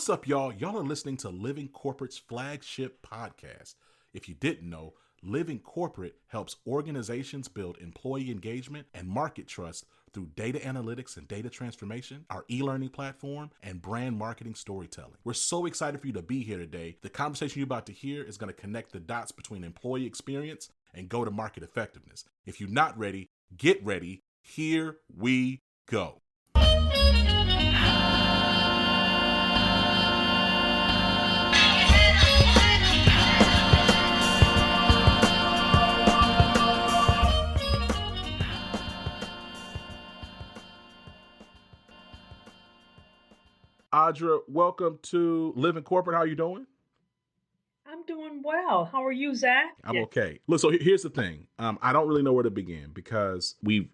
What's up, y'all? Y'all are listening to Living Corporate's flagship podcast. If you didn't know, Living Corporate helps organizations build employee engagement and market trust through data analytics and data transformation, our e-learning platform, and brand marketing storytelling. We're so excited for you to be here today. The conversation you're about to hear is going to connect the dots between employee experience and go-to-market effectiveness. If you're not ready, get ready. Here we go. Audra, welcome to Living Corporate. How are you doing? I'm doing well. How are you, Zach? I'm okay. Look, so here's the thing. I don't really know where to begin because we've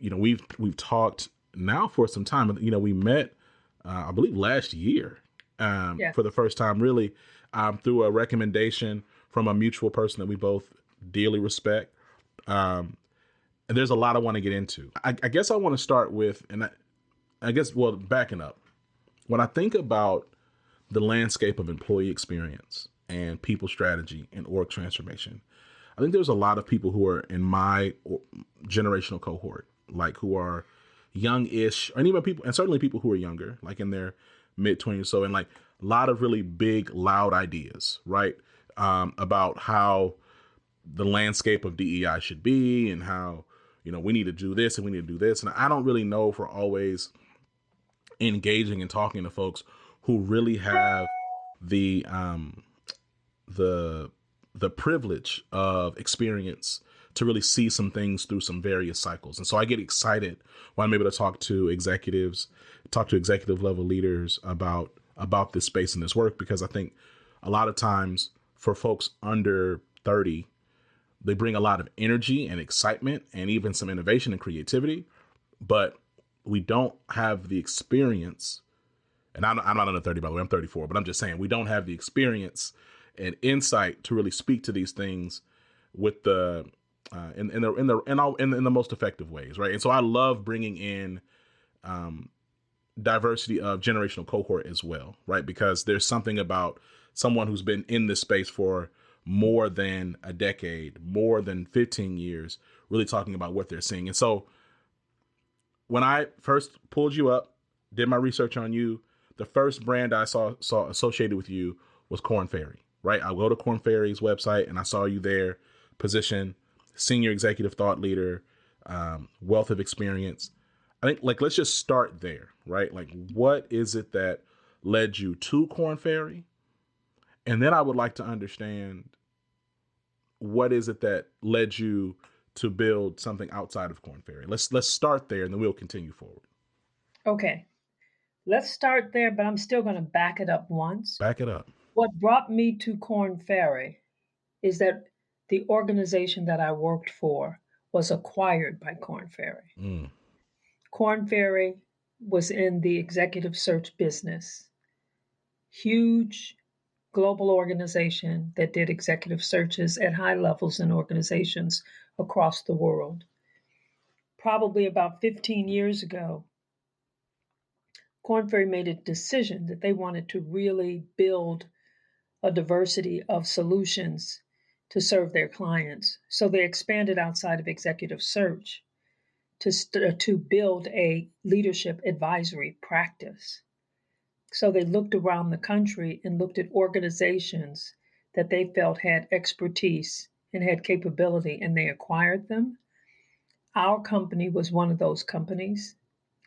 talked now for some time. We met, I believe, last year for the first time, really, through a recommendation from a mutual person that we both dearly respect. And there's a lot I want to get into. I guess I want to start with, backing up. When I think about the landscape of employee experience and people strategy and org transformation, I think there's a lot of people who are in my generational cohort, like who are young-ish, and even people, and certainly people who are younger, like in their mid-20s or so, and like a lot of really big, loud ideas, right? About how the landscape of DEI should be and how, we need to do this and we need to do this. And I don't really know if we're always engaging and talking to folks who really have the privilege of experience to really see some things through some various cycles. And so I get excited when I'm able to talk to executive level leaders about this space and this work, because I think a lot of times for folks under 30, they bring a lot of energy and excitement and even some innovation and creativity, but we don't have the experience, and I'm not under 30, by the way, I'm 34, but I'm just saying we don't have the experience and insight to really speak to these things with the in the most effective ways, right? And so I love bringing in diversity of generational cohort as well, right? Because there's something about someone who's been in this space for more than a decade, more than 15 years, really talking about what they're seeing. And so when I first pulled you up, did my research on you, the first brand I saw associated with you was Korn Ferry, right? I go to Korn Ferry's website and I saw you there, position, senior executive thought leader, wealth of experience. I think let's just start there, right? Like, what is it that led you to Korn Ferry? And then I would like to understand, what is it that led you to build something outside of Korn Ferry? Let's start there and then we'll continue forward. Okay. Let's start there, but I'm still going to back it up once. Back it up. What brought me to Korn Ferry is that the organization that I worked for was acquired by Korn Ferry. Korn Ferry was in the executive search business. Huge global organization that did executive searches at high levels in organizations across the world. Probably about 15 years ago, Korn Ferry made a decision that they wanted to really build a diversity of solutions to serve their clients. So they expanded outside of executive search to build a leadership advisory practice. So they looked around the country and looked at organizations that they felt had expertise and had capability, and they acquired them. Our company was one of those companies.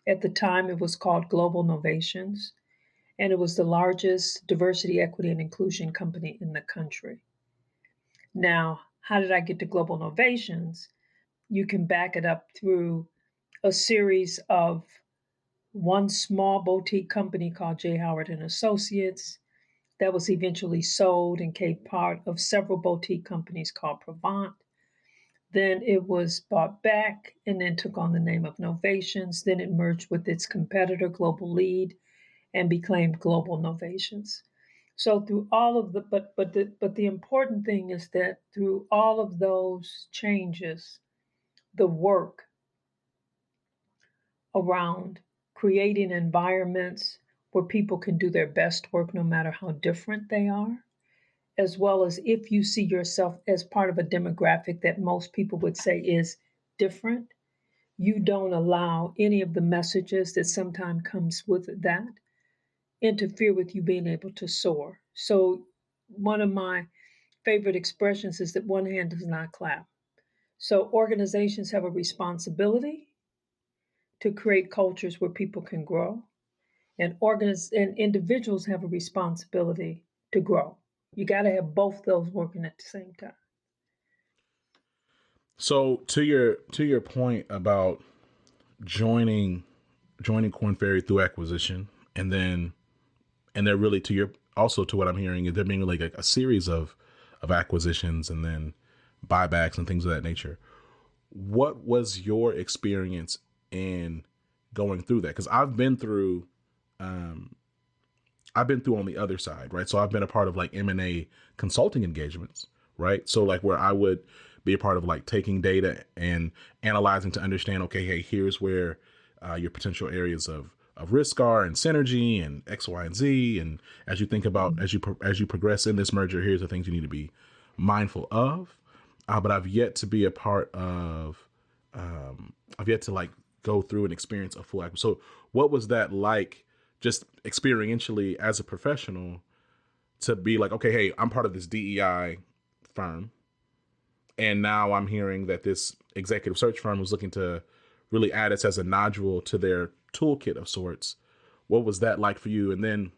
At the time, it was called Global Novations, and it was the largest diversity, equity, and inclusion company in the country. Now, how did I get to Global Novations? You can back it up through a series of one small boutique company called J. Howard and Associates that was eventually sold and became part of several boutique companies called Provant. Then it was bought back and then took on the name of Novations. Then it merged with its competitor, Global Lead, and became Global Novations. So through all of the important thing is that through all of those changes, the work around creating environments where people can do their best work no matter how different they are, as well as if you see yourself as part of a demographic that most people would say is different, you don't allow any of the messages that sometimes comes with that interfere with you being able to soar. So one of my favorite expressions is that one hand does not clap. So organizations have a responsibility to create cultures where people can grow, and individuals have a responsibility to grow. You got to have both those working at the same time. So to your point about joining Korn Ferry through acquisition, and they're really to what I'm hearing is there being like a series of acquisitions and then buybacks and things of that nature. What was your experience in going through that? Because I've been through on the other side, right? So I've been a part of like M&A consulting engagements, right? So like where I would be a part of like taking data and analyzing to understand, okay, hey, here's where your potential areas of risk are and synergy and X, Y, and Z. And as you think about, as you progress in this merger, here's the things you need to be mindful of. But I've yet to be a part of, I've yet to like go through and experience a full acquisition. So what was that like just experientially as a professional to be like, okay, hey, I'm part of this DEI firm. And now I'm hearing that this executive search firm was looking to really add us as a nodule to their toolkit of sorts. What was that like for you? And then,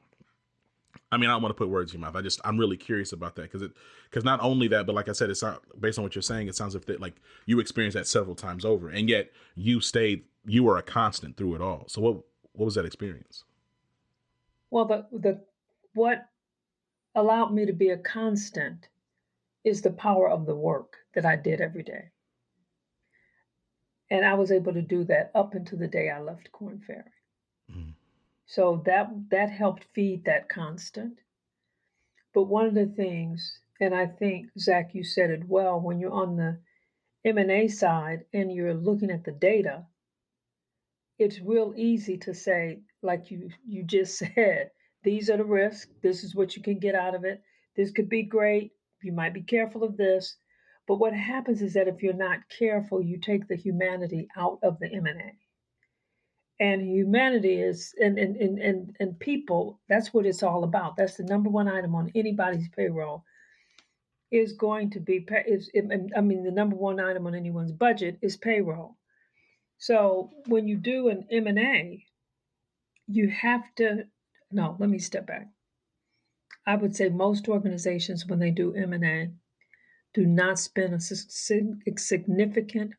I mean, I don't want to put words in your mouth. I'm really curious about that because not only that, but like I said, it's not based on what you're saying. It sounds like you experienced that several times over, and yet you were a constant through it all. So what was that experience? Well, what allowed me to be a constant is the power of the work that I did every day. And I was able to do that up until the day I left Korn Ferry. Mm. So that helped feed that constant. But one of the things, and I think, Zach, you said it well, when you're on the M&A side and you're looking at the data, it's real easy to say, like you just said, these are the risks. This is what you can get out of it. This could be great. You might be careful of this. But what happens is that if you're not careful, you take the humanity out of the M&A. And humanity is, and people, that's what it's all about. That's the number one item on anybody's payroll is going to be, the number one item on anyone's budget is payroll. So when you do an M&A, you have to, no, let me step back. I would say most organizations, when they do M&A, do not spend a significant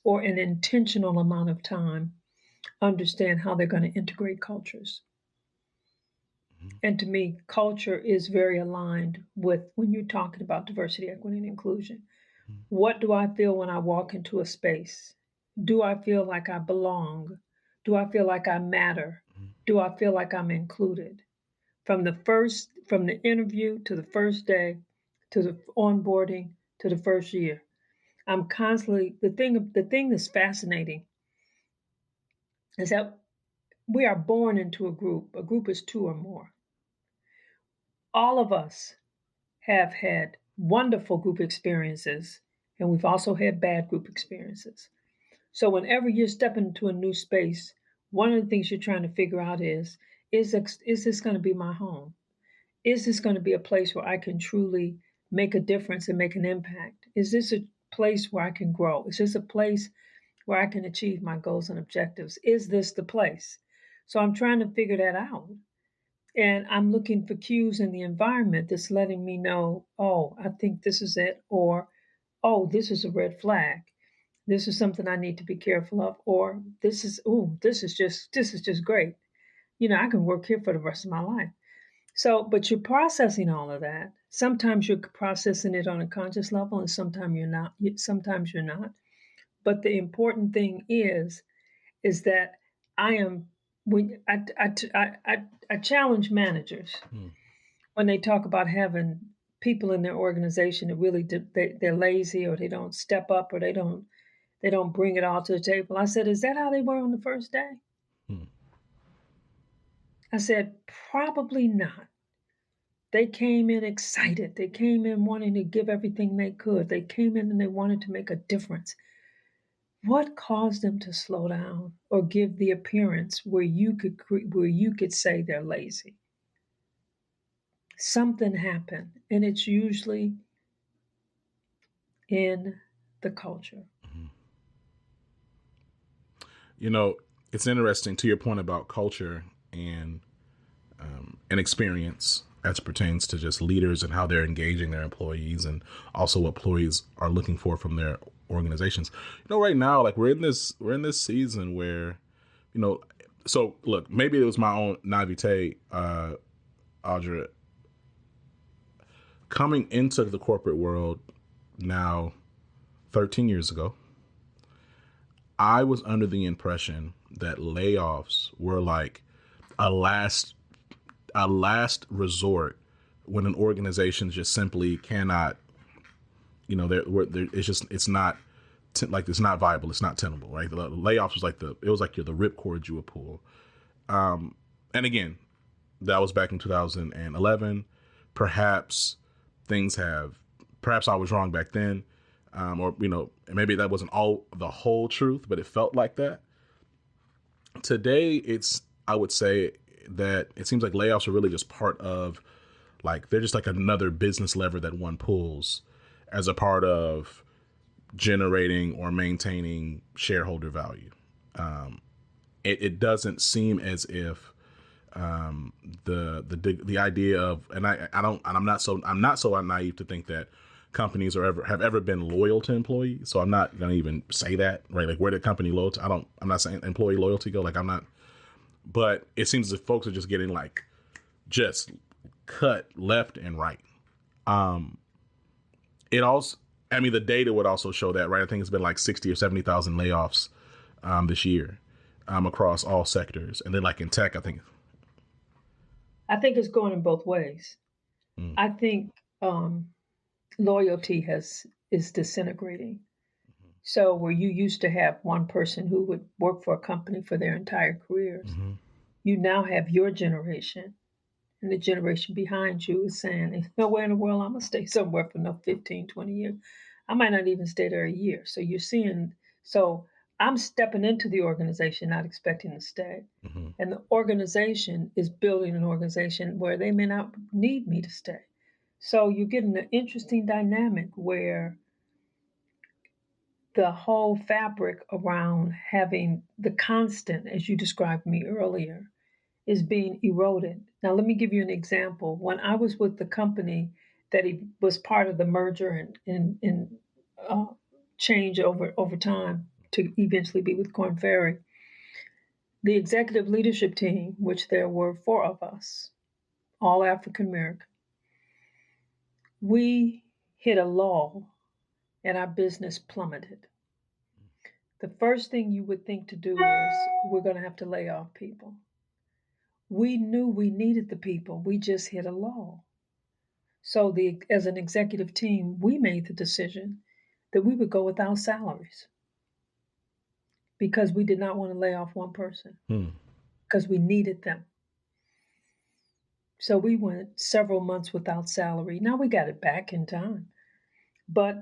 or an intentional amount of time understand how they're going to integrate cultures. Mm-hmm. And to me, culture is very aligned with when you're talking about diversity, equity, and inclusion. Mm-hmm. What do I feel when I walk into a space? Do I feel like I belong? Do I feel like I matter? Mm-hmm. Do I feel like I'm included? From the interview to the first day, to the onboarding, to the first year. I'm constantly, the thing that's fascinating is that we are born into a group. A group is two or more. All of us have had wonderful group experiences, and we've also had bad group experiences. So whenever you're stepping into a new space, one of the things you're trying to figure out is this going to be my home? Is this going to be a place where I can truly make a difference and make an impact? Is this a place where I can grow? Is this a place where I can achieve my goals and objectives? Is this the place? So I'm trying to figure that out. And I'm looking for cues in the environment that's letting me know, oh, I think this is it, or, oh, this is a red flag. This is something I need to be careful of, or this is just great. I can work here for the rest of my life. So, but you're processing all of that. Sometimes you're processing it on a conscious level, and sometimes you're not. But the important thing is that I challenge managers when they talk about having people in their organization that really they're lazy, or they don't step up, or they don't bring it all to the table. I said, is that how they were on the first day? I said, probably not. They came in excited. They came in wanting to give everything they could. They came in and they wanted to make a difference. What caused them to slow down or give the appearance where you could say they're lazy? Something happened, and it's usually in the culture. You know, it's interesting to your point about culture and experience as pertains to just leaders and how they're engaging their employees, and also what employees are looking for from their organizations. You know, right now, like we're in this season where, you know, so look, maybe it was my own naivete, Audra, coming into the corporate world now 13 years ago. I was under the impression that layoffs were like a last resort when an organization just simply cannot, you know, it's not viable. It's not tenable, right? The layoffs was like the ripcord you would pull. And again, that was back in 2011. Perhaps I was wrong back then. Or, you know, maybe that wasn't all the whole truth, but it felt like that. Today, I would say that it seems like layoffs are really just part of, like, they're just like another business lever that one pulls as a part of generating or maintaining shareholder value. It doesn't seem as if the idea of, and I'm not so naive to think that companies have ever been loyal to employees. So I'm not going to even say that, right? Like, where did company loyalty? I'm not saying employee loyalty go. Like, I'm not, but it seems as if folks are just getting like just cut left and right. It also, I mean, the data would also show that, right? I think it's been like 60 or 70,000 layoffs this year across all sectors. And then like in tech, I think it's going in both ways. I think loyalty is disintegrating. So where you used to have one person who would work for a company for their entire careers, you now have your generation, and the generation behind you is saying, there's nowhere in the world I'm going to stay somewhere for no 15, 20 years. I might not even stay there a year. So you're seeing, so I'm stepping into the organization not expecting to stay. And the organization is building an organization where they may not need me to stay. So you're getting an interesting dynamic where the whole fabric around having the constant, as you described me earlier, is being eroded. Now, let me give you an example. When I was with the company that was part of the merger and change over time to eventually be with Korn Ferry, the executive leadership team, which there were 4 of us, all African American, we hit a lull and our business plummeted. The first thing you would think to do is, we're going to have to lay off people. We knew we needed the people. We just hit a lull. So as an executive team, we made the decision that we would go without salaries because we did not want to lay off one person because we needed them. So we went several months without salary. Now we got it back in time. But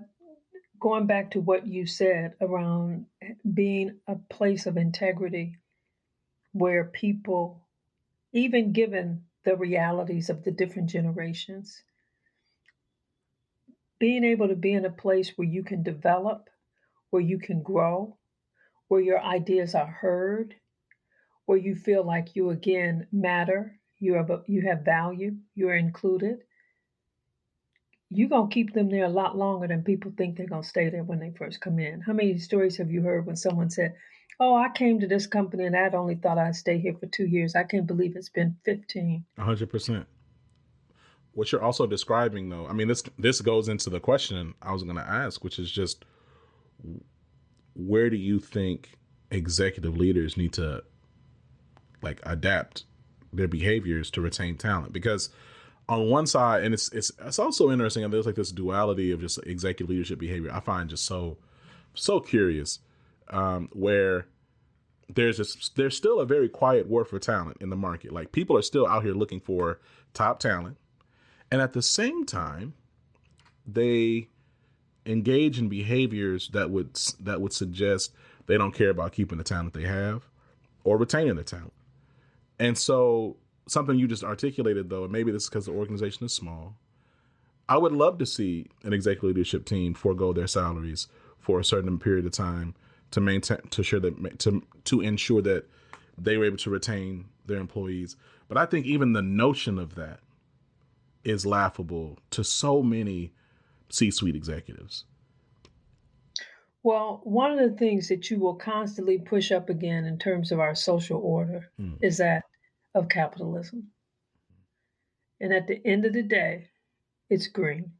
going back to what you said around being a place of integrity where people, even given the realities of the different generations, being able to be in a place where you can develop, where you can grow, where your ideas are heard, where you feel like you again matter, you have value, you're included, you're going to keep them there a lot longer than people think they're going to stay there when they first come in. How many stories have you heard when someone said, oh, I came to this company and I'd only thought I'd stay here for 2 years. I can't believe it's been 15. 100%. What you're also describing, though, I mean, this goes into the question I was going to ask, which is just, where do you think executive leaders need to like adapt their behaviors to retain talent? Because on one side, and it's also interesting, and there's like this duality of just executive leadership behavior I find just so curious, where there's still a very quiet war for talent in the market. Like people are still out here looking for top talent. And at the same time, they engage in behaviors that would suggest they don't care about keeping the talent they have or retaining the talent. And so something you just articulated, though, and maybe this is because the organization is small, I would love to see an executive leadership team forego their salaries for a certain period of time to ensure that they were able to retain their employees. But I think even the notion of that is laughable to so many C-suite executives. Well, one of the things that you will constantly push up again in terms of our social order is that of capitalism. And at the end of the day, it's green.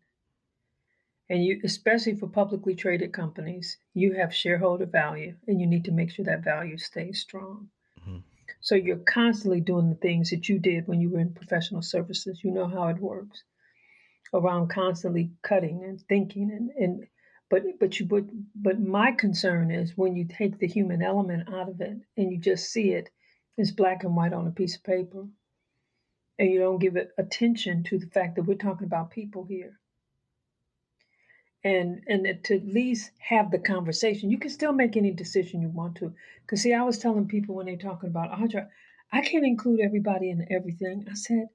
And you, especially for publicly traded companies, you have shareholder value and you need to make sure that value stays strong. Mm-hmm. So you're constantly doing the things that you did when you were in professional services. You know how it works around constantly cutting and thinking but my concern is when you take the human element out of it and you just see it as black and white on a piece of paper and you don't give it attention to the fact that we're talking about people here. And to at least have the conversation. You can still make any decision you want to. Because see, I was telling people when they're talking about Audra, I can't include everybody in everything. I said,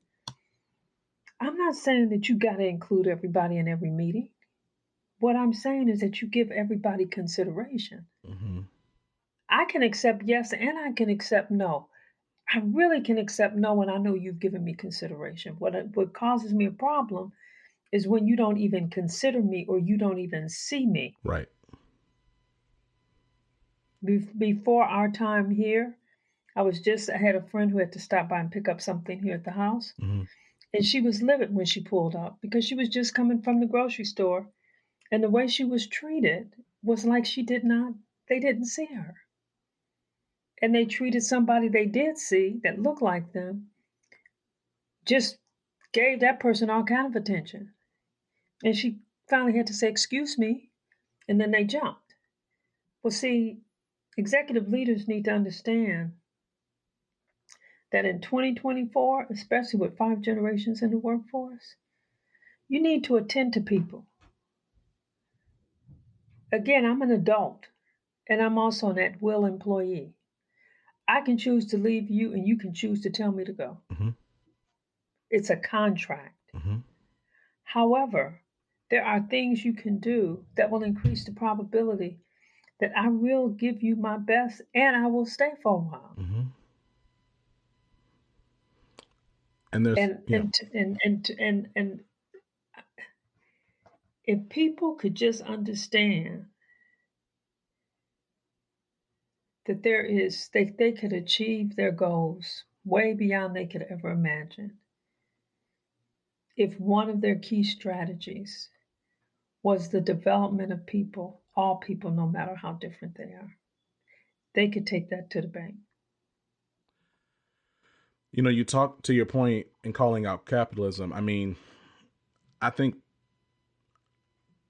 I'm not saying that you got to include everybody in every meeting. What I'm saying is that you give everybody consideration. Mm-hmm. I can accept yes and I can accept no. I really can accept no when I know you've given me consideration. What causes me a problem is when you don't even consider me or you don't even see me. Right. Before our time here, I had a friend who had to stop by and pick up something here at the house. Mm-hmm. And she was livid when she pulled up because she was just coming from the grocery store. And the way she was treated was like they didn't see her. And they treated somebody they did see that looked like them, just gave that person all kind of attention. And she finally had to say, excuse me, and then they jumped. Well, see, executive leaders need to understand that in 2024, especially with 5 generations in the workforce, you need to attend to people. Again, I'm an adult, and I'm also an at-will employee. I can choose to leave you, and you can choose to tell me to go. Mm-hmm. It's a contract. Mm-hmm. However, there are things you can do that will increase the probability that I will give you my best and I will stay for a while. Mm-hmm. And if people could just understand that they could achieve their goals way beyond they could ever imagine. If one of their key strategies was the development of people, all people, no matter how different they are, they could take that to the bank. You know, you talk to your point in calling out capitalism. I mean, I think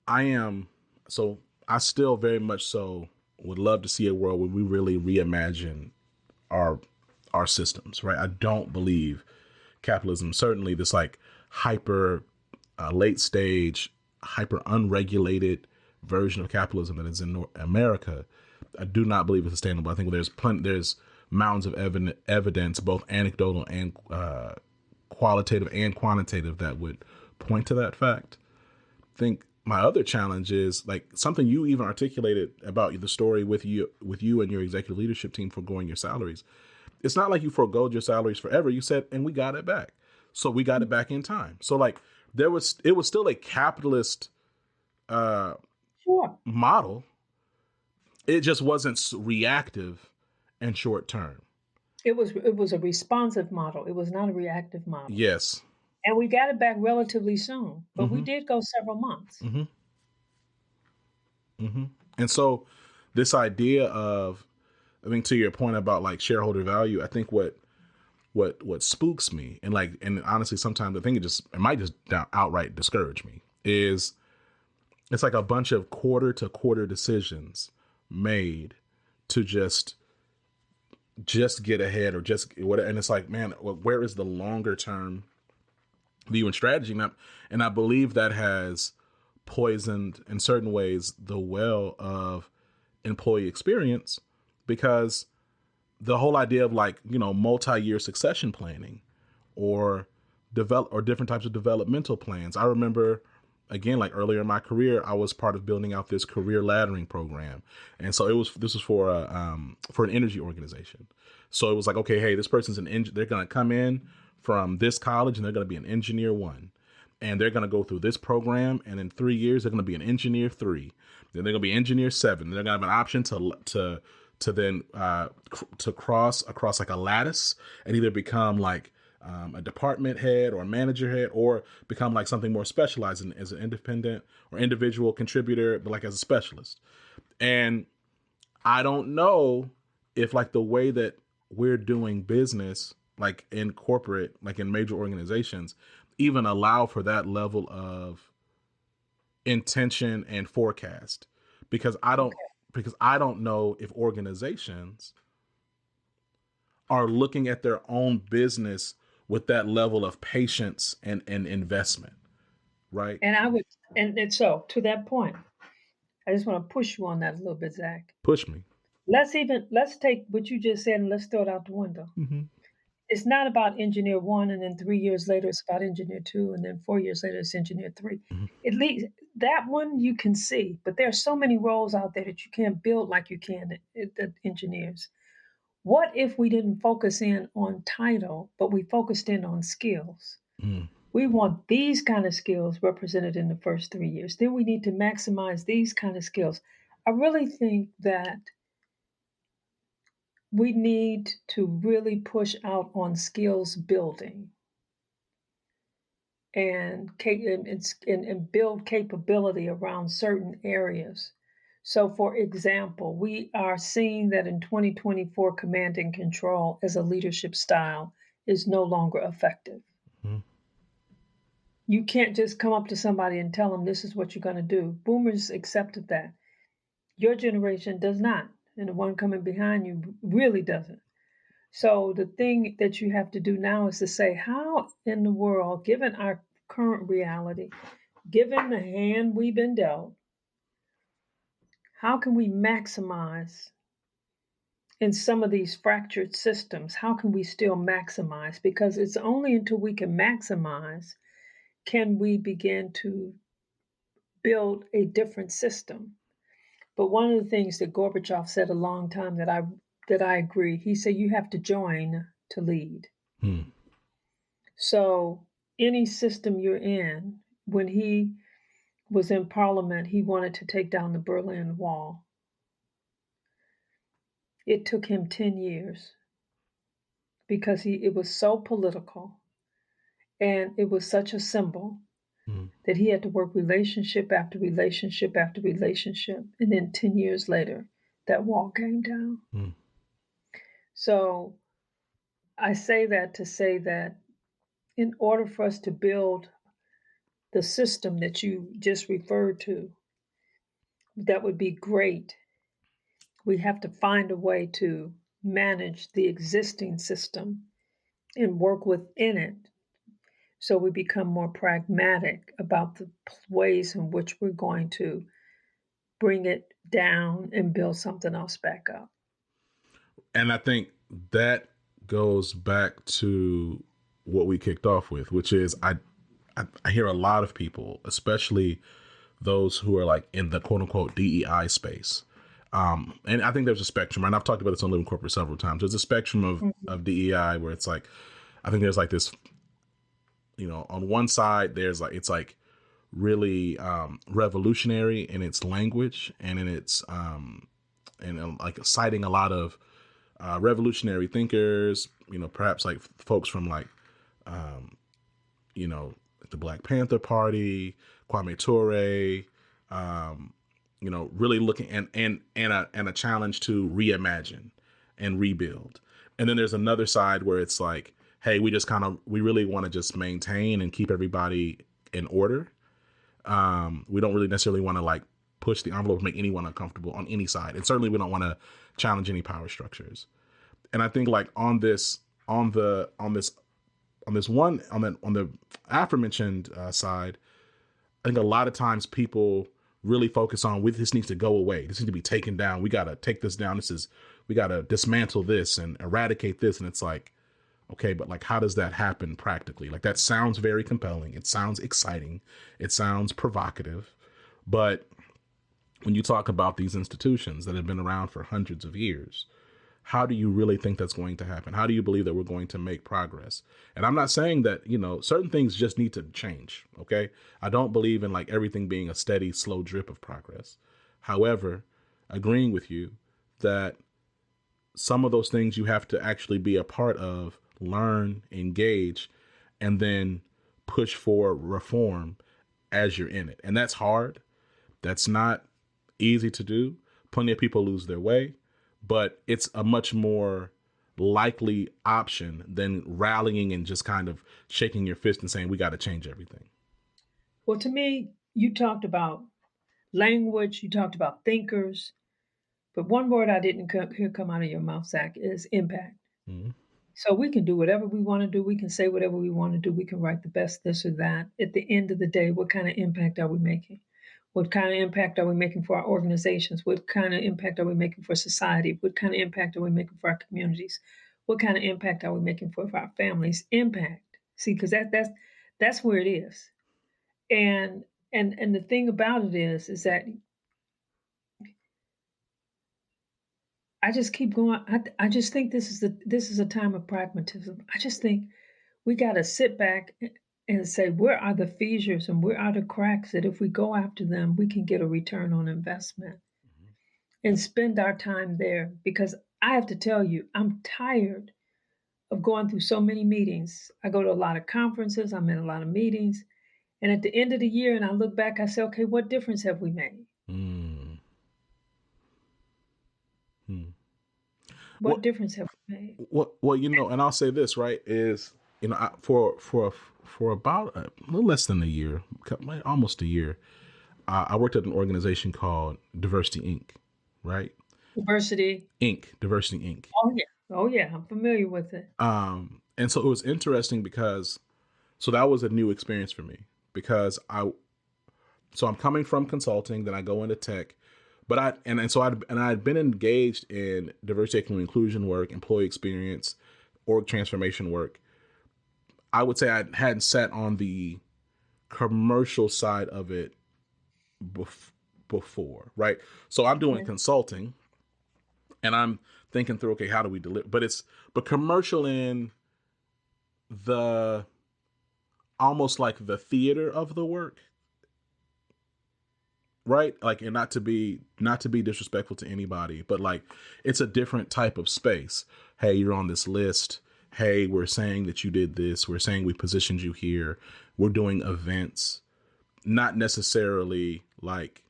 I still very much so would love to see a world where we really reimagine our systems, right? I don't believe capitalism, certainly this like hyper late stage, hyper unregulated version of capitalism that is in North America. I do not believe it's sustainable. I think there's mounds of evidence, both anecdotal and qualitative and quantitative, that would point to that fact. I think my other challenge is like something you even articulated about the story with you and your executive leadership team foregoing your salaries. It's not like you forgoed your salaries forever. You said, and we got it back. So we got it back in time. So like it was still a capitalist model. It just wasn't reactive and short term. It was a responsive model. It was not a reactive model. Yes. And we got it back relatively soon, but we did go several months. Mm-hmm. Mm-hmm. And so this idea of, I think to your point about like shareholder value, I think what spooks me and honestly, sometimes I think it might just outright discourage me is it's like a bunch of quarter to quarter decisions made to just just get ahead or just whatever. And it's like, man, where is the longer term view and strategy? And I believe that has poisoned in certain ways the well of employee experience, because the whole idea of like, multi-year succession planning or different types of developmental plans. I remember, again, like earlier in my career, I was part of building out this career laddering program. And so this was for an energy organization. So it was like, okay, hey, this person's they're going to come in from this college and they're going to be an engineer 1. And they're going to go through this program. And in 3 years, they're going to be an engineer 3. Then they're going to be engineer 7. They're going to have an option to then cross across like a lattice and either become like a department head or a manager head, or become like something more specialized as an independent or individual contributor, but like as a specialist. And I don't know if like the way that we're doing business, like in corporate, like in major organizations, even allow for that level of intention and forecast, because I don't know if organizations are looking at their own business with that level of patience and investment, right? And so to that point, I just want to push you on that a little bit, Zach. Push me. Let's take what you just said and let's throw it out the window. Mm-hmm. It's not about engineer 1 and then 3 years later it's about engineer 2 and then 4 years later it's engineer 3. Mm-hmm. At least that one you can see, but there are so many roles out there that you can't build like you can the engineers. What if we didn't focus in on title, but we focused in on skills? Mm. We want these kind of skills represented in the first 3 years. Then we need to maximize these kind of skills. I really think that we need to really push out on skills building and build capability around certain areas. So, for example, we are seeing that in 2024, command and control as a leadership style is no longer effective. Mm-hmm. You can't just come up to somebody and tell them this is what you're going to do. Boomers accepted that. Your generation does not. And the one coming behind you really doesn't. So the thing that you have to do now is to say, how in the world, given our current reality, given the hand we've been dealt, how can we maximize in some of these fractured systems? How can we still maximize? Because it's only until we can maximize can we begin to build a different system. But one of the things that Gorbachev said a long time that I agree, he said you have to join to lead. So any system you're in, when he was in Parliament, he wanted to take down the Berlin Wall. It took him 10 years because it was so political and it was such a symbol that he had to work relationship after relationship after relationship. And then 10 years later, that wall came down. So I say that to say that in order for us to build the system that you just referred to, that would be great. We have to find a way to manage the existing system and work within it so we become more pragmatic about the ways in which we're going to bring it down and build something else back up. And I think that goes back to what we kicked off with, which is I hear a lot of people, especially those who are like in the quote unquote DEI space. And I think there's a spectrum, and I've talked about this on Living Corporate several times. There's a spectrum of DEI where it's like, I think there's like this, on one side, it's like really revolutionary in its language and in its like citing a lot of revolutionary thinkers, perhaps like folks from like the Black Panther Party, Kwame Ture, really looking and a challenge to reimagine and rebuild. And then there's another side where it's like, hey, we really want to just maintain and keep everybody in order. We don't really necessarily want to like push the envelope, make anyone uncomfortable on any side. And certainly we don't want to challenge any power structures. And I think like on the aforementioned side, I think a lot of times people really focus on this needs to go away. This needs to be taken down. We got to take this down. We got to dismantle this and eradicate this. And it's like, okay, but like, how does that happen practically? Like, that sounds very compelling. It sounds exciting. It sounds provocative. But when you talk about these institutions that have been around for hundreds of years, how do you really think that's going to happen? How do you believe that we're going to make progress? And I'm not saying that, certain things just need to change. Okay. I don't believe in like everything being a steady, slow drip of progress. However, agreeing with you that some of those things you have to actually be a part of, learn, engage, and then push for reform as you're in it. And that's hard. That's not easy to do. Plenty of people lose their way, but it's a much more likely option than rallying and just kind of shaking your fist and saying, we got to change everything. Well, to me, you talked about language, you talked about thinkers, but one word I didn't hear come out of your mouth, Zach, is impact. Mm-hmm. So we can do whatever we want to do. We can say whatever we want to do. We can write the best this or that. At the end of the day, what kind of impact are we making? What kind of impact are we making for our organizations? What kind of impact are we making for society? What kind of impact are we making for our communities? What kind of impact are we making for our families? Impact. See, because that's where it is. And the thing about it is that I just keep going. I just think this is a time of pragmatism. I just think we got to sit back and say, where are the fissures and where are the cracks that if we go after them, we can get a return on investment and spend our time there. Because I have to tell you, I'm tired of going through so many meetings. I go to a lot of conferences. I'm in a lot of meetings. And at the end of the year, and I look back, I say, okay, what difference have we made? What difference have we made? Well, and I'll say this, right, is, for about a little less than a year, almost a year, I worked at an organization called Diversity Inc., right? Diversity Inc. Oh yeah, I'm familiar with it. And so it was interesting because, that was a new experience for me because I'm coming from consulting, then I go into tech. But I'd been engaged in diversity, equity, and inclusion work, employee experience, org transformation work. I would say I hadn't sat on the commercial side of it before, right? So I'm doing consulting, and I'm thinking through, okay, how do we deliver? But commercial in the almost like the theater of the work. Right? Like, and not to be disrespectful to anybody, but like, it's a different type of space. Hey, you're on this list. Hey, we're saying that you did this. We're saying we positioned you here. We're doing events, not necessarily like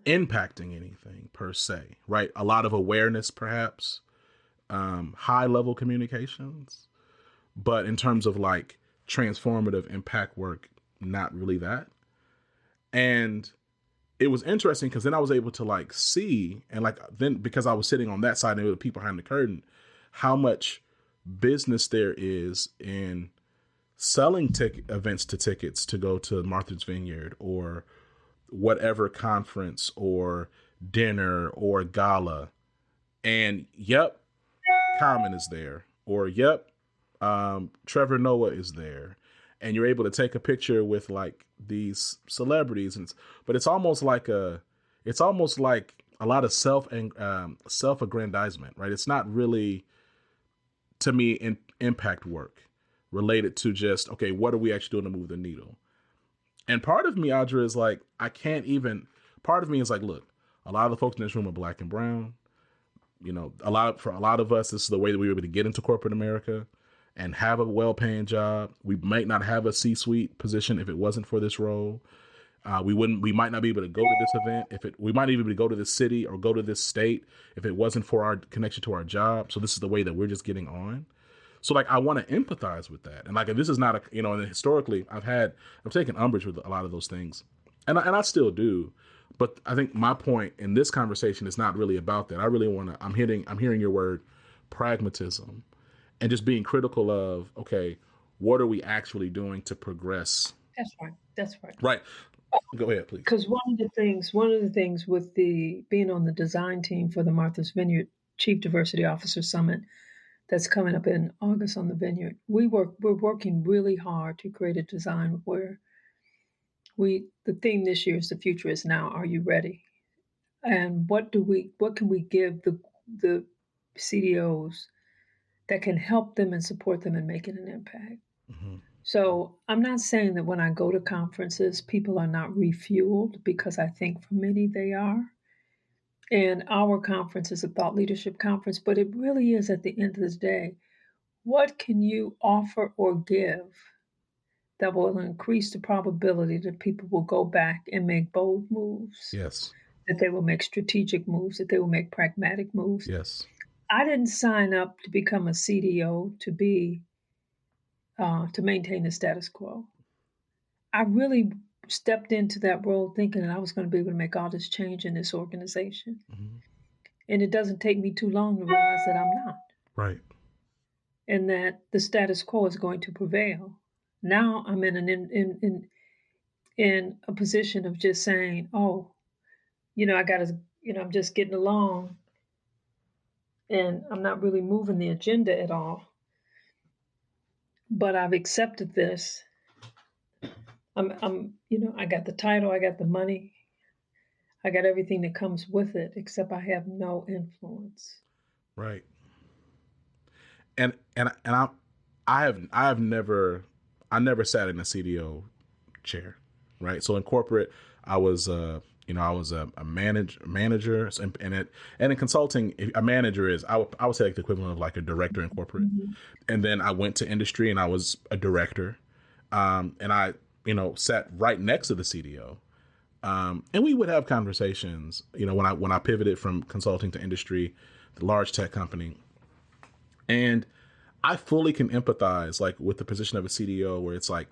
impacting anything per se, right? A lot of awareness, perhaps, high level communications, but in terms of like transformative impact work, not really that. And it was interesting because then I was able to like see, and like then because I was sitting on that side and there were people behind the curtain, how much business there is in selling events to tickets to go to Martha's Vineyard or whatever conference or dinner or gala. And yep, Common is there, or yep, Trevor Noah is there. And you're able to take a picture with like these celebrities, but it's almost like a lot of self-aggrandizement, right? It's not really, to me, impact work related to just, okay, what are we actually doing to move the needle? And part of me, Audra, is like, part of me is like, look, a lot of the folks in this room are Black and brown. For a lot of us, this is the way that we were able to get into corporate America and have a well-paying job. We might not have a C-suite position if it wasn't for this role. We might not be able to go to this event we might even be able to go to this city or go to this state if it wasn't for our connection to our job. So this is the way that we're just getting on. So like, I want to empathize with that. And like, this is not and historically I've taken umbrage with a lot of those things, and I still do. But I think my point in this conversation is not really about that. I really want to, I'm hearing your word pragmatism and just being critical of, okay, what are we actually doing to progress? That's right. That's right. Right. Go ahead, please. Because one of the things with being on the design team for the Martha's Vineyard Chief Diversity Officer Summit that's coming up in August on the Vineyard, we're working really hard to create a design where the theme this year is "The future is now. Are you ready?" And what can we give the CDOs that can help them and support them in making an impact? Mm-hmm. So I'm not saying that when I go to conferences, people are not refueled, because I think for many they are. And our conference is a thought leadership conference, but it really is, at the end of the day, what can you offer or give that will increase the probability that people will go back and make bold moves? Yes. That they will make strategic moves, that they will make pragmatic moves. Yes. I didn't sign up to become a CDO to maintain the status quo. I really stepped into that role thinking that I was going to be able to make all this change in this organization. Mm-hmm. And it doesn't take me too long to realize that I'm not. Right. And that the status quo is going to prevail. Now I'm in a position of just saying, oh, I got to, I'm just getting along, and I'm not really moving the agenda at all. But I've accepted this. I got the title, I got the money, I got everything that comes with it, except I have no influence. Right. And I never sat in a CDO chair, right? So in corporate, I was a manager, and in consulting, a manager is, I would say, like the equivalent of like a director in corporate. Mm-hmm. And then I went to industry and I was a director. And I, sat right next to the CDO. And we would have conversations, when I pivoted from consulting to industry, the large tech company. And I fully can empathize, like, with the position of a CDO, where it's like,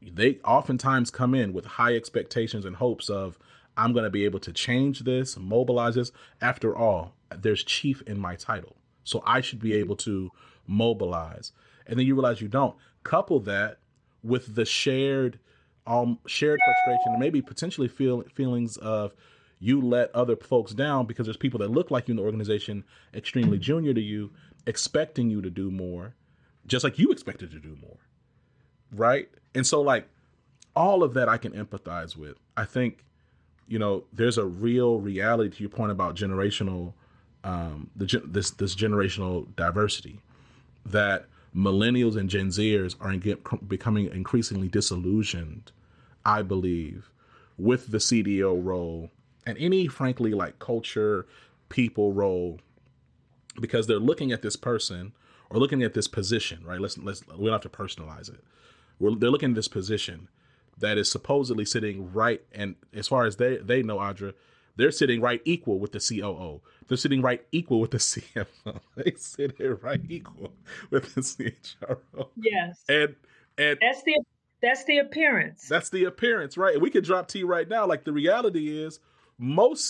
they oftentimes come in with high expectations and hopes of, I'm going to be able to change this, mobilize this. After all, there's chief in my title, so I should be able to mobilize. And then you realize you don't. Couple that with the shared frustration, and maybe potentially feelings of, you let other folks down because there's people that look like you in the organization, extremely junior to you, expecting you to do more, just like you expected to do more. Right. And so, like, all of that I can empathize with. I think, there's a real reality to your point about generational, this generational diversity, that millennials and Gen Zers are becoming increasingly disillusioned, I believe, with the CDO role and any, frankly, like, culture, people role, because they're looking at this person or looking at this position, right? We don't have to personalize it. They're looking at this position that is supposedly sitting right, and as far as they know, Audra, they're sitting right equal with the COO. They're sitting right equal with the CFO. They sit here right equal with the CHRO. Yes. And that's the appearance. That's the appearance, right? And we could drop T right now. Like, the reality is, most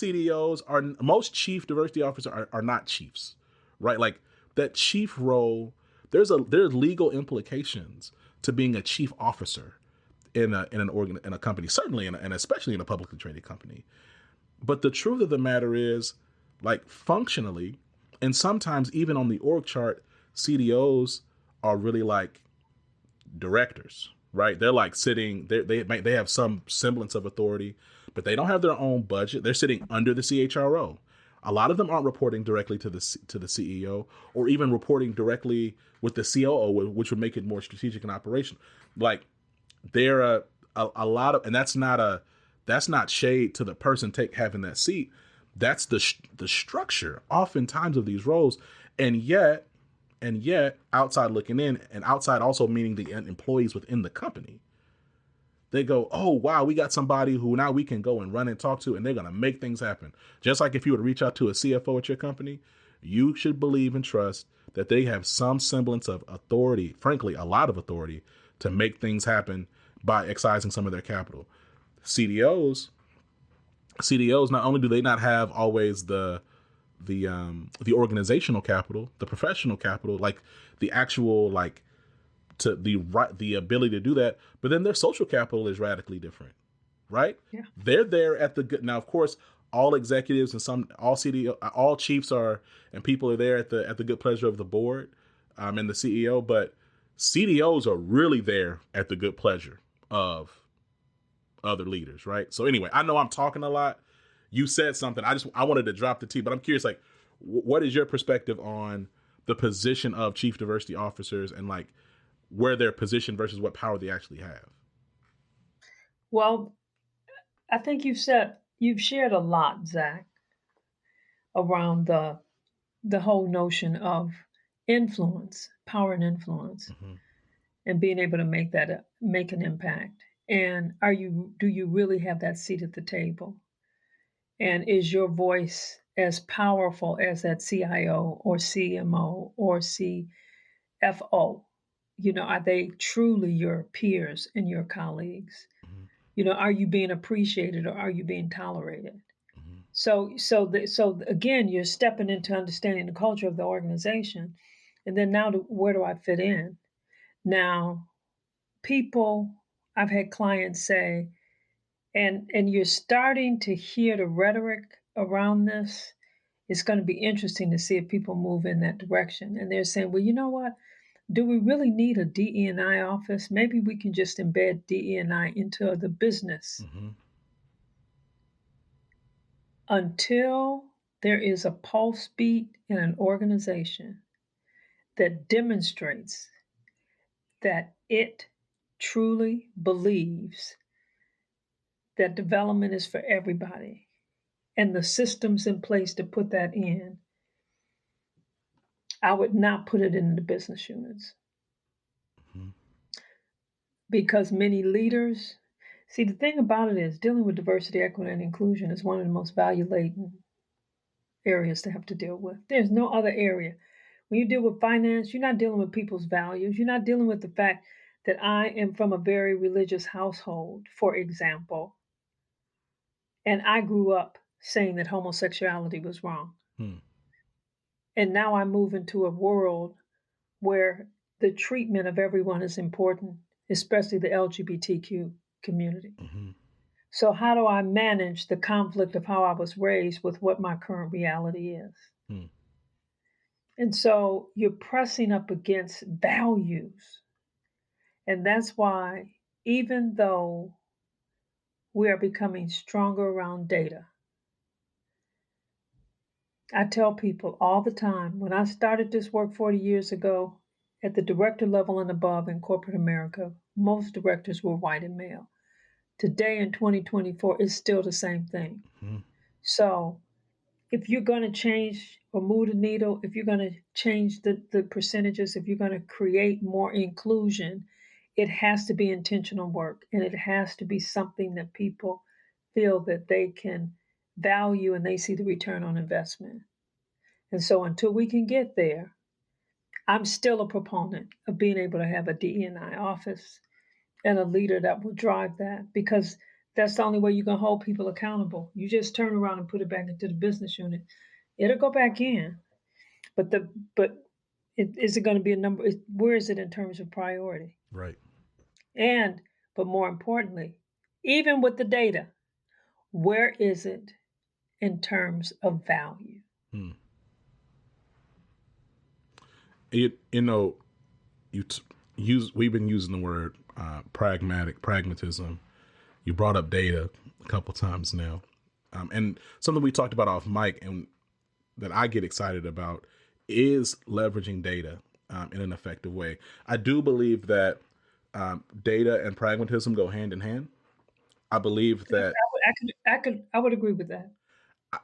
chief diversity officers are not chiefs, right? Like, that chief role, there's legal implications to being a chief officer in a company, certainly and especially in a publicly traded company. But the truth of the matter is, like, functionally, and sometimes even on the org chart, CDOs are really like directors, right? They're like sitting, they have some semblance of authority, but they don't have their own budget. They're sitting under the CHRO. A lot of them aren't reporting directly to the CEO, or even reporting directly with the COO, which would make it more strategic and operational. Like, there are a lot of, and that's not shade to the person having that seat. That's the structure oftentimes of these roles. And yet outside looking in, and outside also meaning the employees within the company, they go, oh, wow, we got somebody who now we can go and run and talk to, and they're going to make things happen. Just like if you were to reach out to a CFO at your company, you should believe and trust that they have some semblance of authority, frankly, a lot of authority, to make things happen by excising some of their capital. CDOs, CDOs, not only do they not have always the organizational capital, the professional capital, like the actual, like, to the ability to do that, but then their social capital is radically different, right? Yeah. They're there at the good. Now, of course, all executives and all chiefs and people are there at the good pleasure of the board, and the CEO, but CDOs are really there at the good pleasure of other leaders, right? So anyway, I know I'm talking a lot. You said something. I wanted to drop the T, but I'm curious, like, what is your perspective on the position of chief diversity officers and, like, where they're positioned versus what power they actually have? Well, I think you've shared a lot, Zach, around the whole notion of influence, power and influence, mm-hmm. and being able to make an impact. And do you really have that seat at the table? And is your voice as powerful as that CIO or CMO or CFO? Are they truly your peers and your colleagues? Mm-hmm. Are you being appreciated or are you being tolerated? Mm-hmm. So again, you're stepping into understanding the culture of the organization. And then now, where do I fit in? Now, I've had clients say, and you're starting to hear the rhetoric around this. It's going to be interesting to see if people move in that direction. And they're saying, well, you know what? Do we really need a DE&I office? Maybe we can just embed DE&I into the business. Mm-hmm. Until there is a pulse beat in an organization that demonstrates that it truly believes that development is for everybody and the systems in place to put that in, I would not put it in the business units. Mm-hmm. Because many leaders, see, the thing about it is dealing with diversity, equity, and inclusion is one of the most value-laden areas to have to deal with. There's no other area. When you deal with finance, you're not dealing with people's values. You're not dealing with the fact that I am from a very religious household, for example, and I grew up saying that homosexuality was wrong. And now I move into a world where the treatment of everyone is important, especially the LGBTQ community. Mm-hmm. So how do I manage the conflict of how I was raised with what my current reality is? And so you're pressing up against values. And that's why, even though we are becoming stronger around data, I tell people all the time, when I started this work 40 years ago, at the director level and above in corporate America, most directors were white and male. Today in 2024, it's still the same thing. Mm-hmm. So if you're going to change or move the needle, if you're going to change the percentages, if you're going to create more inclusion, it has to be intentional work, and it has to be something that people feel that they can value and they see the return on investment. And so until we can get there, I'm still a proponent of being able to have a DE&I office and a leader that will drive that, because that's the only way you can hold people accountable. You just turn around and put it back into the business unit. It'll go back in. But is it going to be a number? Where is it in terms of priority? Right. But more importantly, even with the data, where is it in terms of value? We've been using the word pragmatism. You brought up data a couple times now, and something we talked about off mic and that I get excited about is leveraging data in an effective way. I do believe that data and pragmatism go hand in hand. I believe that I would agree with that.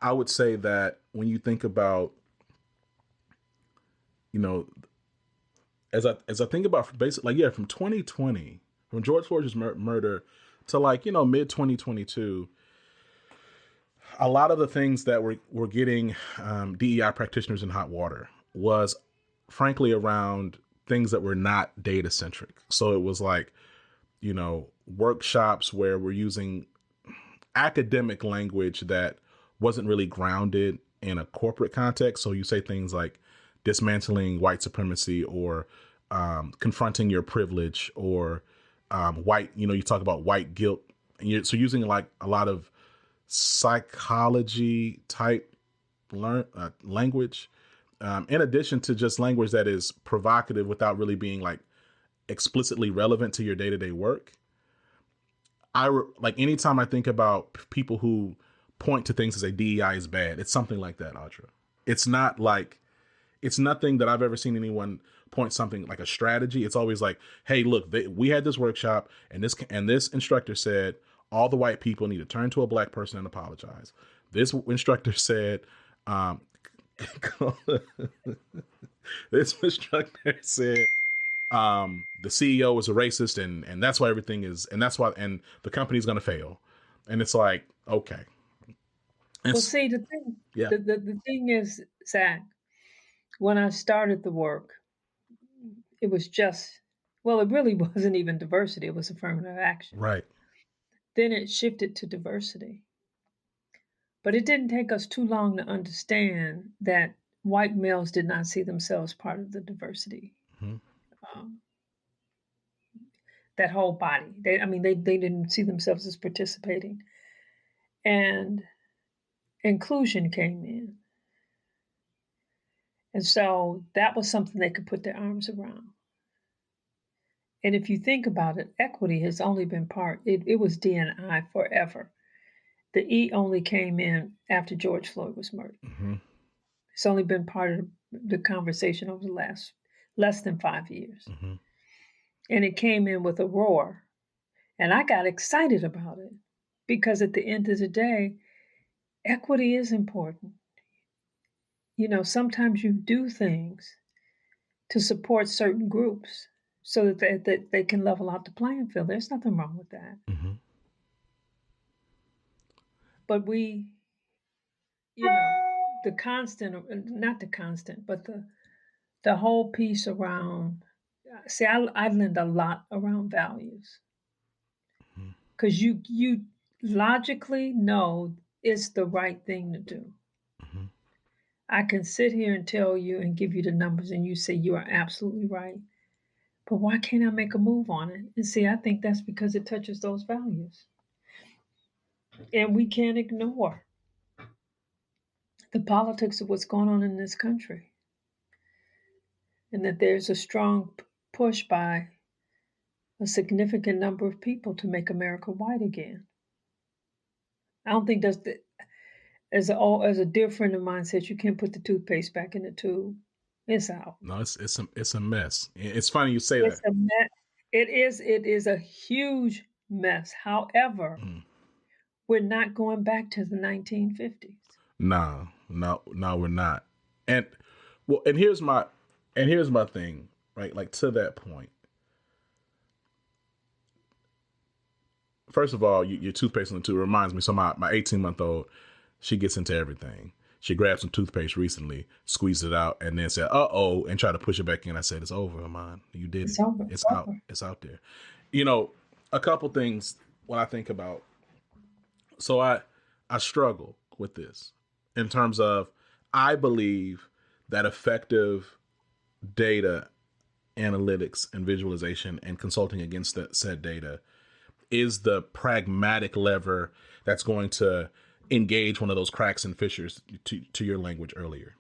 I would say that when you think about, as I think about basically, from 2020, from George Floyd's murder to mid 2022, a lot of the things that were getting DEI practitioners in hot water was frankly around things that were not data centric. So it was workshops where we're using academic language that wasn't really grounded in a corporate context. So you say things like dismantling white supremacy, or confronting your privilege, or white, you talk about white guilt. And so using like a lot of psychology type language, in addition to just language that is provocative without really being like explicitly relevant to your day-to-day work. Like anytime I think about people who point to things and say DEI is bad, it's something like that, Audra. It's nothing that I've ever seen anyone point something like a strategy. It's always like, hey, look, we had this workshop and this instructor said all the white people need to turn to a black person and apologize. This instructor said, this instructor said, the CEO is a racist and that's why everything is, and that's why, and the company's going to fail. And it's like, okay. Well, see, the thing is, Zach, when I started the work, it was it really wasn't even diversity. It was affirmative action. Right. Then it shifted to diversity. But it didn't take us too long to understand that white males did not see themselves part of the diversity. Mm-hmm. That whole body. They didn't see themselves as participating. And inclusion came in. And so that was something they could put their arms around. And if you think about it, equity has only been it was D&I forever. The E only came in after George Floyd was murdered. Mm-hmm. It's only been part of the conversation over the last less than 5 years. Mm-hmm. And it came in with a roar. And I got excited about it because at the end of the day, equity is important. Sometimes you do things to support certain groups so that they can level out the playing field. There's nothing wrong with that. Mm-hmm. But the whole piece around, I learned a lot around values. Because you logically know it's the right thing to do. Mm-hmm. I can sit here and tell you and give you the numbers and you say you are absolutely right. But why can't I make a move on it? And see, I think that's because it touches those values. And we can't ignore the politics of what's going on in this country. And that there's a strong push by a significant number of people to make America white again. I don't think as a dear friend of mine said, you can't put the toothpaste back in the tube. It's out. No, it's a mess. It's funny you say that. A mess. It is a huge mess. However, we're not going back to the 1950s. No, we're not. And here's my thing, right? Like to that point. First of all, your toothpaste in the tube reminds me. So my 18-month-old, she gets into everything. She grabbed some toothpaste recently, squeezed it out, and then said, "Uh-oh," and tried to push it back in. I said, "It's over, Amon. You did it. It's out. It's out there." A couple things when I think about. So I struggle with this in terms of I believe that effective data analytics and visualization and consulting against that said data is the pragmatic lever that's going to engage one of those cracks and fissures, to your language earlier.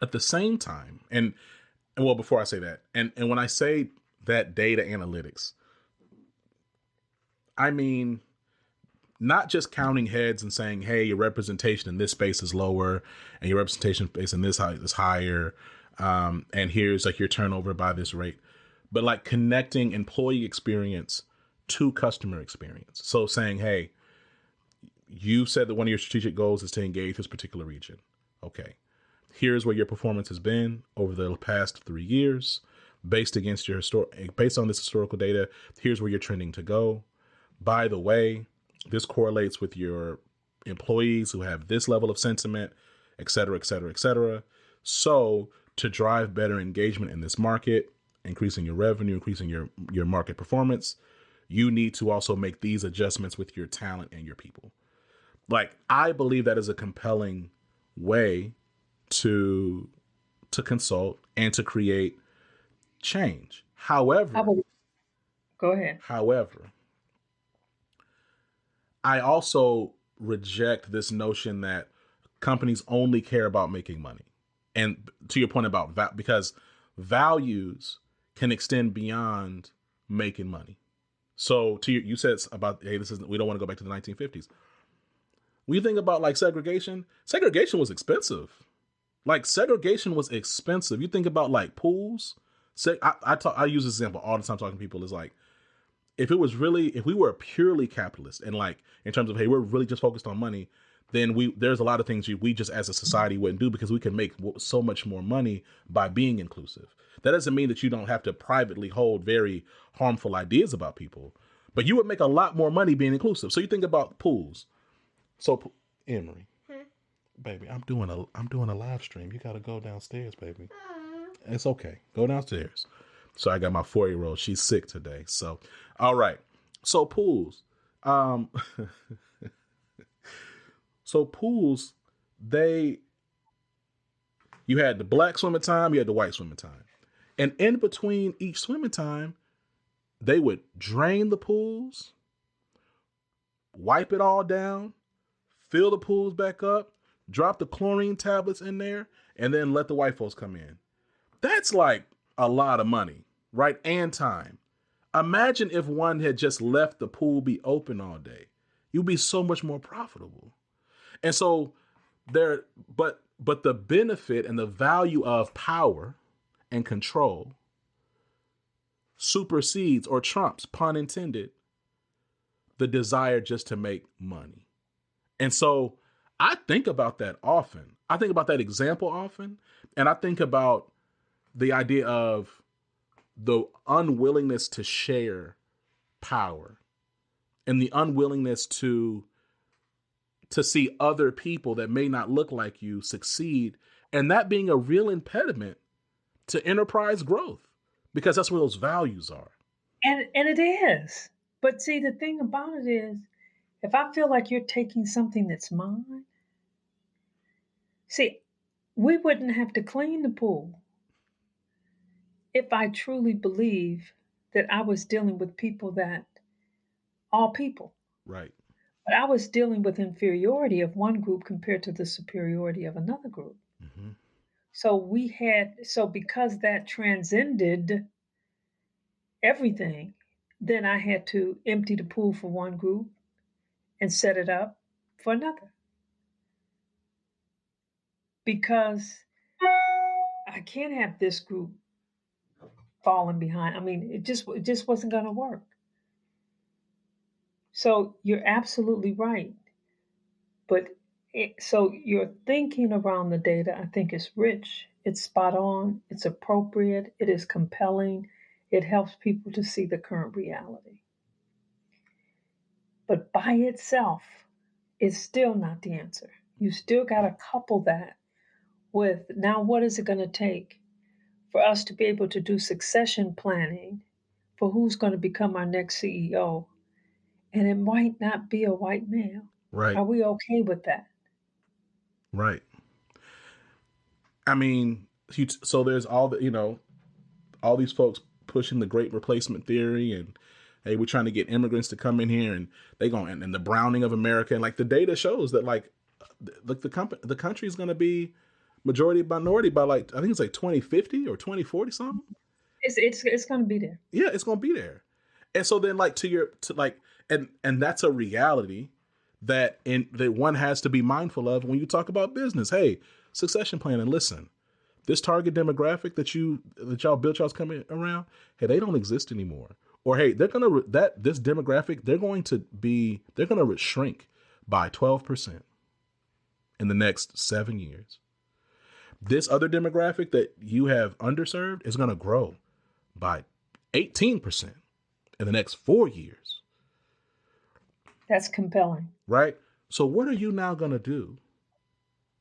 At the same time, and before I say that, and when I say that data analytics, I mean not just counting heads and saying, hey, your representation in this space is lower and your representation space in this is higher, and here's like your turnover by this rate, but like connecting employee experience to customer experience. So saying, hey, you said that one of your strategic goals is to engage this particular region. Okay, here's where your performance has been over the past 3 years, based on this historical data. Here's where you're trending to go. By the way, this correlates with your employees who have this level of sentiment, et cetera, et cetera, et cetera. So to drive better engagement in this market, increasing your revenue, increasing your market performance, you need to also make these adjustments with your talent and your people. Like, I believe that is a compelling way to consult and to create change. However, go ahead. However, I also reject this notion that companies only care about making money. And to your point about because values can extend beyond making money. So you said about, hey, we don't want to go back to the 1950s. When you think about like segregation was expensive. Like, segregation was expensive. You think about like pools. I use this example all the time talking to people. Is like, if we were purely capitalist and like in terms of, hey, we're really just focused on money, then there's a lot of things we just as a society wouldn't do, because we can make so much more money by being inclusive. That doesn't mean that you don't have to privately hold very harmful ideas about people, but you would make a lot more money being inclusive. So you think about pools. So Emery, baby, I'm doing a live stream. You got to go downstairs, baby. It's okay. Go downstairs. So I got my 4-year-old. She's sick today. So, all right. So pools. So pools, you had the black swimming time, you had the white swimming time. And in between each swimming time, they would drain the pools, wipe it all down, fill the pools back up, drop the chlorine tablets in there, and then let the white folks come in. That's like a lot of money, right? And time. Imagine if one had just left the pool be open all day. You'd be so much more profitable. And so but the benefit and the value of power and control supersedes or trumps, pun intended, the desire just to make money. And so I think about that often. I think about that example often. And I think about the idea of the unwillingness to share power and the unwillingness to see other people that may not look like you succeed, and that being a real impediment to enterprise growth, because that's where those values are. And it is. But see, the thing about it is, if I feel like you're taking something that's mine, see, we wouldn't have to clean the pool if I truly believe that I was dealing with people that all people. Right. But I was dealing with inferiority of one group compared to the superiority of another group. Mm-hmm. So because that transcended everything, then I had to empty the pool for one group and set it up for another. Because I can't have this group falling behind. I mean, it just wasn't going to work. So you're absolutely right. But so your thinking around the data, I think, is rich. It's spot on. It's appropriate. It is compelling. It helps people to see the current reality. But by itself, it's still not the answer. You still got to couple that with, now what is it going to take for us to be able to do succession planning for who's going to become our next CEO? And it might not be a white male. Right. Are we okay with that? Right. I mean, so there's all these folks pushing the great replacement theory, and hey, we're trying to get immigrants to come in here, and and the browning of America, and like the data shows that like the country is going to be majority minority by like, I think it's like 2050 or 2040 something. It's going to be there. Yeah, it's going to be there. And so then like and that's a reality that one has to be mindful of when you talk about business. Hey, succession planning. Listen, this target demographic that y'all built y'all's coming around, hey, they don't exist anymore. Or hey, this demographic, they're going to shrink by 12% in the next 7 years. This other demographic that you have underserved is going to grow by 18% in the next 4 years. That's compelling. Right? So what are you now going to do?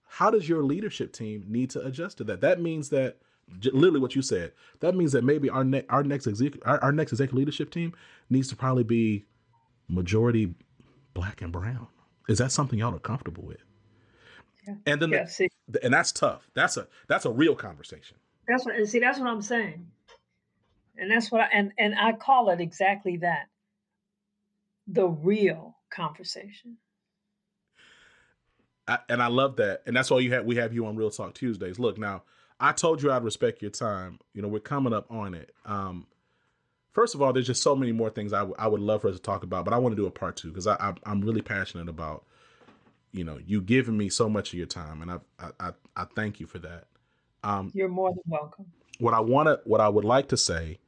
How does your leadership team need to adjust to that? That means that literally what you said. That means that maybe our next executive leadership team needs to probably be majority Black and brown. Is that something y'all are comfortable with? Yeah. And then, and that's tough. That's a real conversation. That's what I'm saying. And that's what and I call it exactly that. The real conversation. And I love that. And that's why we have you on Real Talk Tuesdays. Look, now, I told you I'd respect your time. We're coming up on it. First of all, there's just so many more things I would love for us to talk about, but I want to do a part 2 because I'm really passionate about, you giving me so much of your time, and I thank you for that. You're more than welcome. What I would like to say,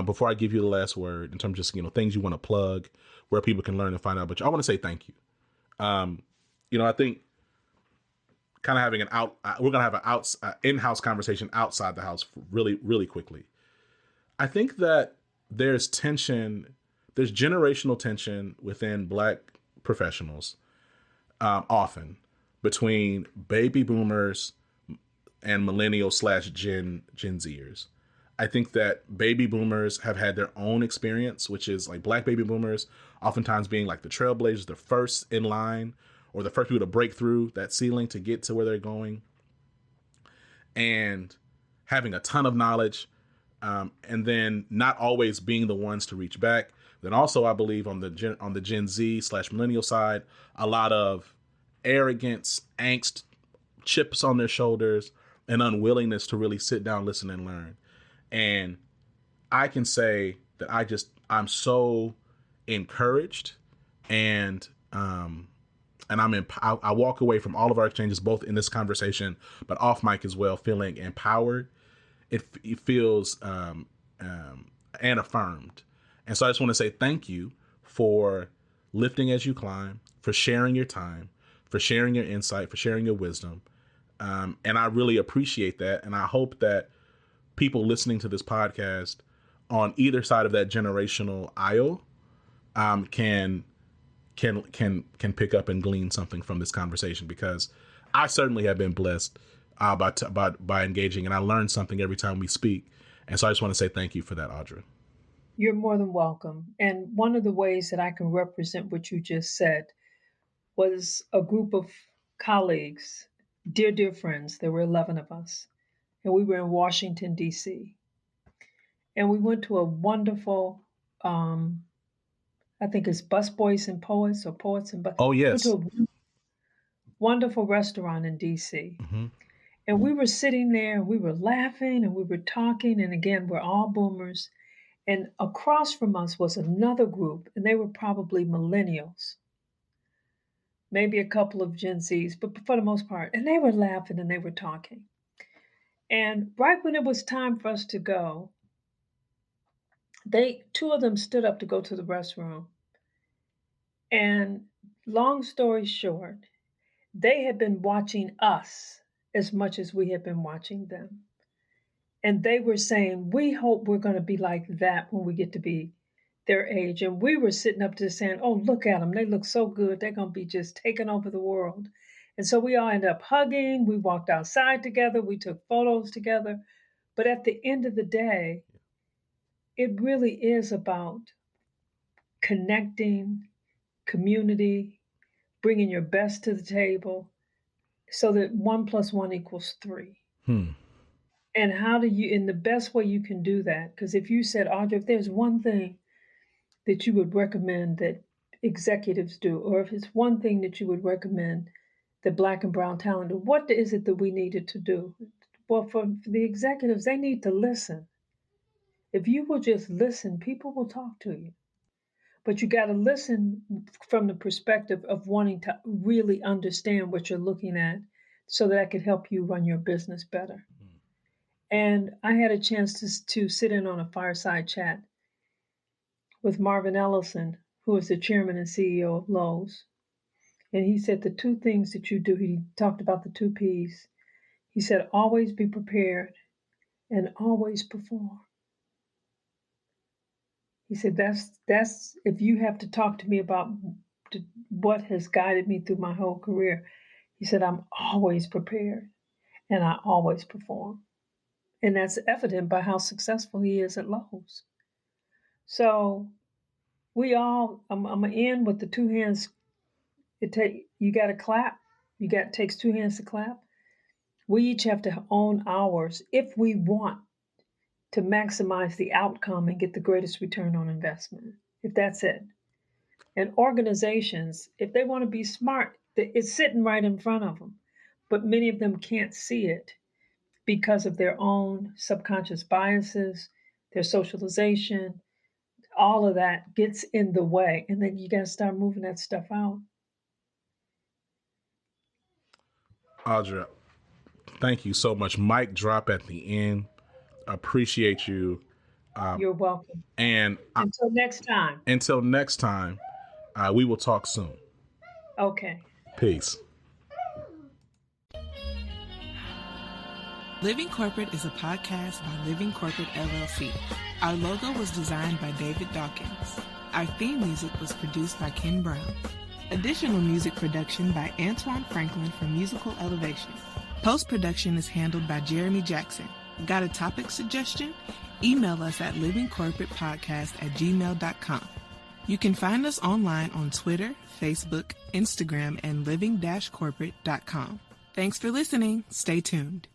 before I give you the last word, in terms of just things you want to plug, where people can learn and find out, but I want to say thank you. I think kind of having we're going to have an in-house conversation outside the house really, really quickly. I think that there's generational tension within Black professionals, often between baby boomers and millennials / Gen Zers. I think that baby boomers have had their own experience, which is like Black baby boomers oftentimes being like the trailblazers, the first in line, or the first people to break through that ceiling to get to where they're going, and having a ton of knowledge, and then not always being the ones to reach back. Then also, I believe on the Gen Z / millennial side, a lot of arrogance, angst, chips on their shoulders, and unwillingness to really sit down, listen, and learn. And I can say that I'm so encouraged, and I walk away from all of our exchanges, both in this conversation, but off mic as well, feeling empowered. It feels and affirmed. And so I just want to say thank you for lifting as you climb, for sharing your time, for sharing your insight, for sharing your wisdom. And I really appreciate that. And I hope that people listening to this podcast on either side of that generational aisle can pick up and glean something from this conversation, because I certainly have been blessed by engaging, and I learn something every time we speak. And so I just want to say thank you for that, Audra. You're more than welcome. And one of the ways that I can represent what you just said was a group of colleagues, dear friends. There were 11 of us, and we were in Washington, D.C. And we went to a wonderful, I think it's Busboys and Poets, or Poets and Bus. Oh, yes. Went to a wonderful restaurant in D.C. Mm-hmm. And we were sitting there, we were laughing, and we were talking. And again, we're all boomers. And across from us was another group, and they were probably millennials, maybe a couple of Gen Zs, but for the most part. And they were laughing and they were talking. And right when it was time for us to go, two of them stood up to go to the restroom. And long story short, they had been watching us as much as we had been watching them. And they were saying, we hope we're going to be like that when we get to be their age. And we were sitting up there saying, oh, look at them. They look so good. They're going to be just taking over the world. And so we all ended up hugging. We walked outside together. We took photos together. But at the end of the day, it really is about connecting, community, bringing your best to the table so that 1 + 1 = 3. And how do you, in the best way you can do that? Because if you said, Audra, if there's one thing that you would recommend that executives do, or if it's one thing that you would recommend that Black and brown talent do, what is it that we needed to do? Well, for the executives, they need to listen. If you will just listen, people will talk to you. But you got to listen from the perspective of wanting to really understand what you're looking at so that could help you run your business better. And I had a chance to sit in on a fireside chat with Marvin Ellison, who is the chairman and CEO of Lowe's. And he said the two things that you do, he talked about the 2 Ps. He said, always be prepared and always perform. He said, that's if you have to talk to me about what has guided me through my whole career, he said, I'm always prepared and I always perform. And that's evident by how successful he is at Lowe's. So we all, I'm going to end with the two hands. You got to clap. It takes two hands to clap. We each have to own ours if we want to maximize the outcome and get the greatest return on investment, if that's it. And organizations, if they want to be smart, it's sitting right in front of them. But many of them can't see it because of their own subconscious biases, their socialization, all of that gets in the way. And then you got to start moving that stuff out. Audra, thank you so much. Mic drop at the end. Appreciate you. You're welcome. And until next time. We will talk soon. Okay. Peace. Living Corporate is a podcast by Living Corporate LLC. Our logo was designed by David Dawkins. Our theme music was produced by Ken Brown. Additional music production by Antoine Franklin for Musical Elevation. Post-production is handled by Jeremy Jackson. Got a topic suggestion? Email us at livingcorporatepodcast@gmail.com. You can find us online on Twitter, Facebook, Instagram, and living-corporate.com. Thanks for listening. Stay tuned.